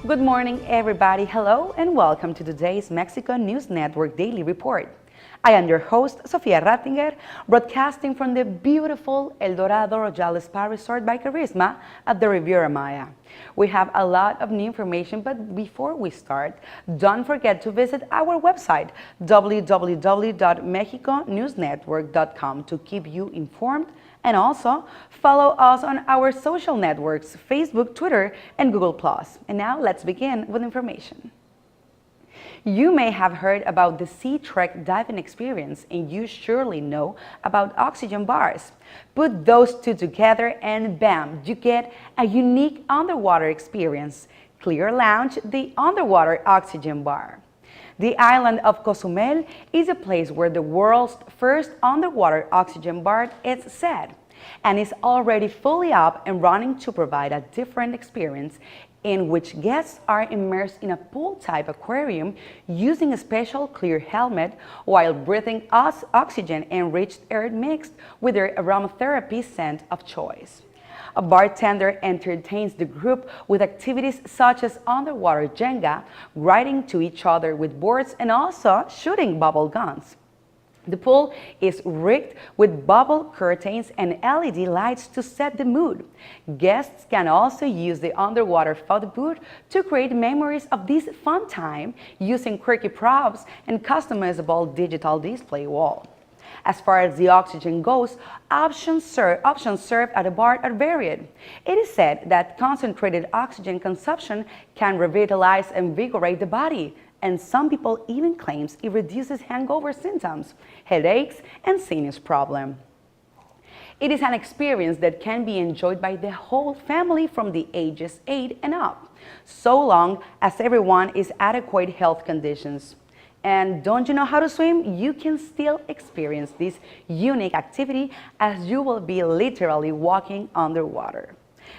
Good morning, everybody. Hello, and welcome to today's Mexico News Network Daily Report. I am your host, Sofia Rattinger, broadcasting from the beautiful El Dorado Royal Spa Resort by Carisma at the Riviera Maya. We have a lot of new information, but before we start, don't forget to visit our website, www.mexiconewsnetwork.com, to keep you informed, and also follow us on our social networks, Facebook, Twitter, and Google+. And now let's begin with information. You may have heard about the Sea Trek diving experience, and you surely know about oxygen bars. Put those two together and bam, you get a unique underwater experience. Clear Lounge, the underwater oxygen bar. The island of Cozumel is a place where the world's first underwater oxygen bar is set, and is already fully up and running to provide a different experience in which guests are immersed in a pool-type aquarium using a special clear helmet while breathing oxygen-enriched air mixed with their aromatherapy scent of choice. A bartender entertains the group with activities such as underwater Jenga, riding to each other with boards, and also shooting bubble guns. The pool is rigged with bubble curtains and LED lights to set the mood. Guests can also use the underwater photo booth to create memories of this fun time using quirky props and customizable digital display wall. As far as the oxygen goes, options served at the bar are varied. It is said that concentrated oxygen consumption can revitalize and invigorate the body, and some people even claims it reduces hangover symptoms, headaches, and sinus problem. It is an experience that can be enjoyed by the whole family from the ages 8 and up, so long as everyone is adequate health conditions. And don't you know how to swim? You can still experience this unique activity as you will be literally walking underwater.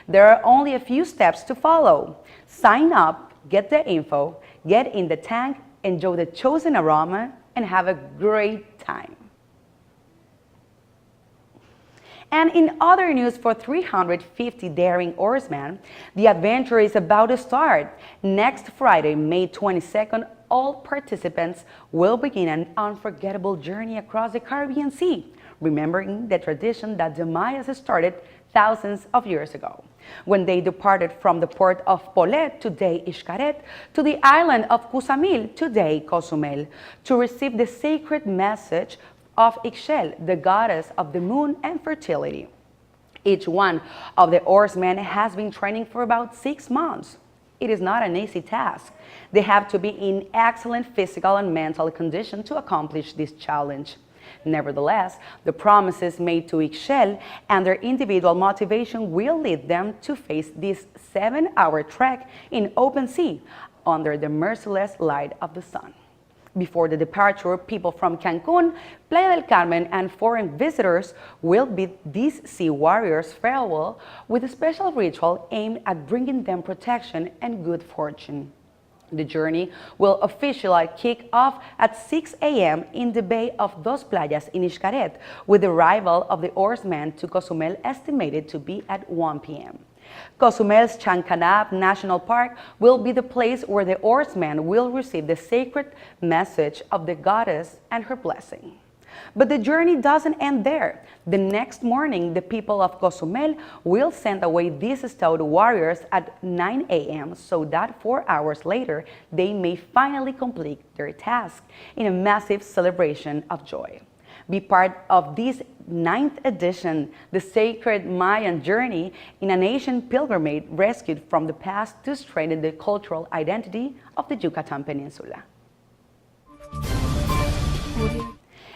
There are only a few steps to follow. Sign up, get the info, get in the tank, enjoy the chosen aroma, and have a great time. And in other news, for 350 daring oarsmen, the adventure is about to start. Next Friday, May 22nd, all participants will begin an unforgettable journey across the Caribbean Sea, remembering the tradition that the Mayas started thousands of years ago, when they departed from the port of Polet, today Xcaret, to the island of Cuzamil, today Cozumel, to receive the sacred message of Ixchel, the goddess of the moon and fertility. Each one of the oarsmen has been training for about 6 months. It is not an easy task. They have to be in excellent physical and mental condition to accomplish this challenge. Nevertheless, the promises made to Ixchel and their individual motivation will lead them to face this 7-hour trek in open sea under the merciless light of the sun. Before the departure, people from Cancun, Playa del Carmen, and foreign visitors will bid these sea warriors farewell with a special ritual aimed at bringing them protection and good fortune. The journey will officially kick off at 6 a.m. in the Bay of Dos Playas in Xcaret, with the arrival of the oarsmen to Cozumel estimated to be at 1 p.m. Cozumel's Chancanab National Park will be the place where the oarsmen will receive the sacred message of the goddess and her blessing. But the journey doesn't end there. The next morning, the people of Cozumel will send away these stout warriors at 9 a.m. so that 4 hours later, they may finally complete their task in a massive celebration of joy. Be part of this 9th edition, the sacred Mayan journey in an ancient pilgrimage rescued from the past to strengthen the cultural identity of the Yucatan Peninsula.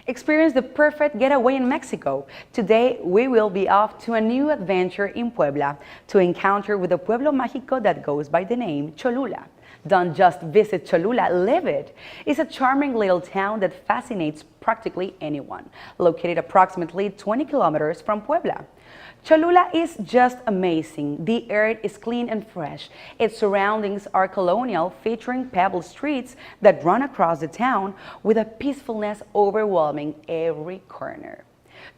Experience the perfect getaway in Mexico. Today, we will be off to a new adventure in Puebla to encounter with a pueblo mágico that goes by the name Cholula. Don't just visit Cholula, live it. It's a charming little town that fascinates practically anyone, located approximately 20 kilometers from Puebla. Cholula is just amazing. The air is clean and fresh. Its surroundings are colonial, featuring pebble streets that run across the town with a peacefulness overwhelming every corner.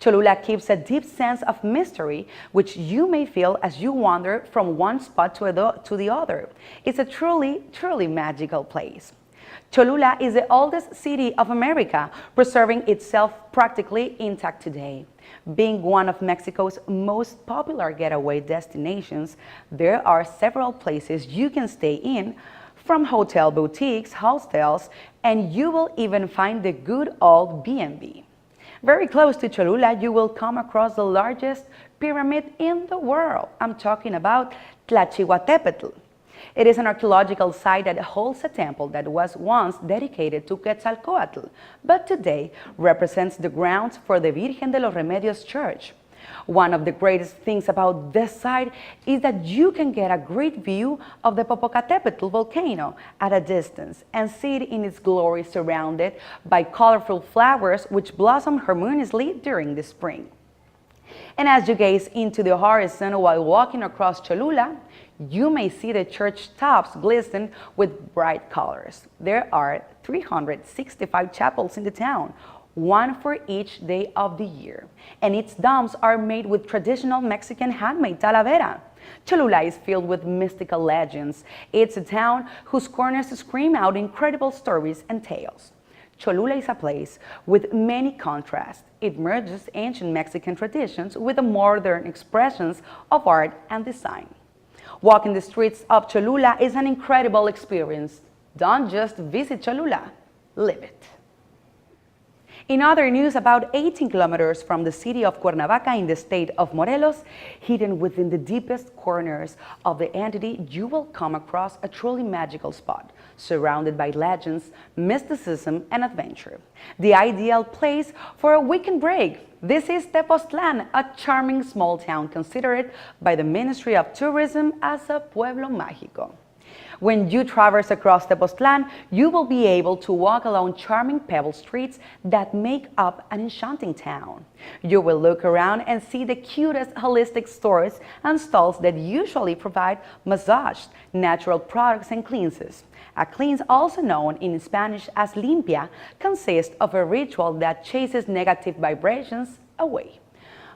Cholula keeps a deep sense of mystery, which you may feel as you wander from one spot to the other. It's a truly, truly magical place. Cholula is the oldest city of America, preserving itself practically intact today. Being one of Mexico's most popular getaway destinations, there are several places you can stay in, from hotel boutiques, hostels, and you will even find the good old B&B. Very close to Cholula, you will come across the largest pyramid in the world. I'm talking about Tlachihuatepetl. It is an archaeological site that holds a temple that was once dedicated to Quetzalcoatl, but today represents the grounds for the Virgen de los Remedios Church. One of the greatest things about this site is that you can get a great view of the Popocatépetl volcano at a distance and see it in its glory surrounded by colorful flowers which blossom harmoniously during the spring. And as you gaze into the horizon while walking across Cholula, you may see the church tops glisten with bright colors. There are 365 chapels in the town, one for each day of the year, and its domes are made with traditional Mexican handmade talavera. Cholula is filled with mystical legends. It's a town whose corners scream out incredible stories and tales. Cholula is a place with many contrasts. It merges ancient Mexican traditions with the modern expressions of art and design. Walking the streets of Cholula is an incredible experience. Don't just visit Cholula, live it. In other news, about 18 kilometers from the city of Cuernavaca in the state of Morelos, hidden within the deepest corners of the entity, you will come across a truly magical spot, surrounded by legends, mysticism, and adventure. The ideal place for a weekend break. This is Tepoztlán, a charming small town considered by the Ministry of Tourism as a pueblo mágico. When you traverse across Tepoztlán, you will be able to walk along charming pebble streets that make up an enchanting town. You will look around and see the cutest holistic stores and stalls that usually provide massaged, natural products and cleanses. A cleanse, also known in Spanish as limpia, consists of a ritual that chases negative vibrations away.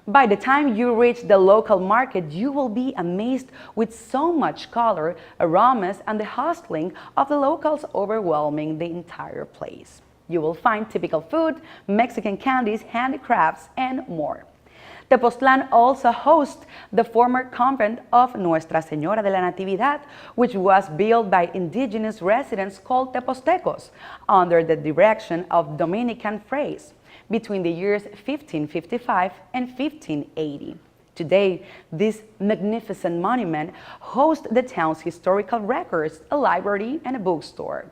By the time you reach the local market, you will be amazed with so much color, aromas, and the hustling of the locals overwhelming the entire place. You will find typical food, Mexican candies, handicrafts, and more. Tepoztlán also hosts the former convent of Nuestra Señora de la Natividad, which was built by indigenous residents called Tepoztecos under the direction of Dominican friars between the years 1555 and 1580. Today, this magnificent monument hosts the town's historical records, a library, and a bookstore.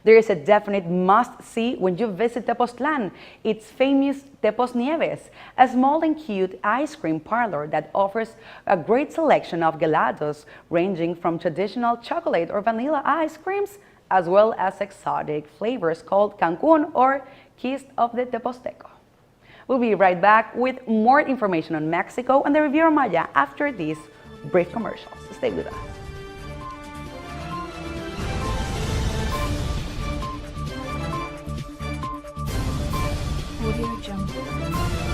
There is a definite must-see when you visit Tepoztlán. It's famous Tepos Nieves, a small and cute ice cream parlor that offers a great selection of gelatos ranging from traditional chocolate or vanilla ice creams as well as exotic flavors called Cancun or Kiss of the Tepozteco. We'll be right back with more information on Mexico and the Riviera Maya after these brief commercials. Stay with us. Audio Jungle.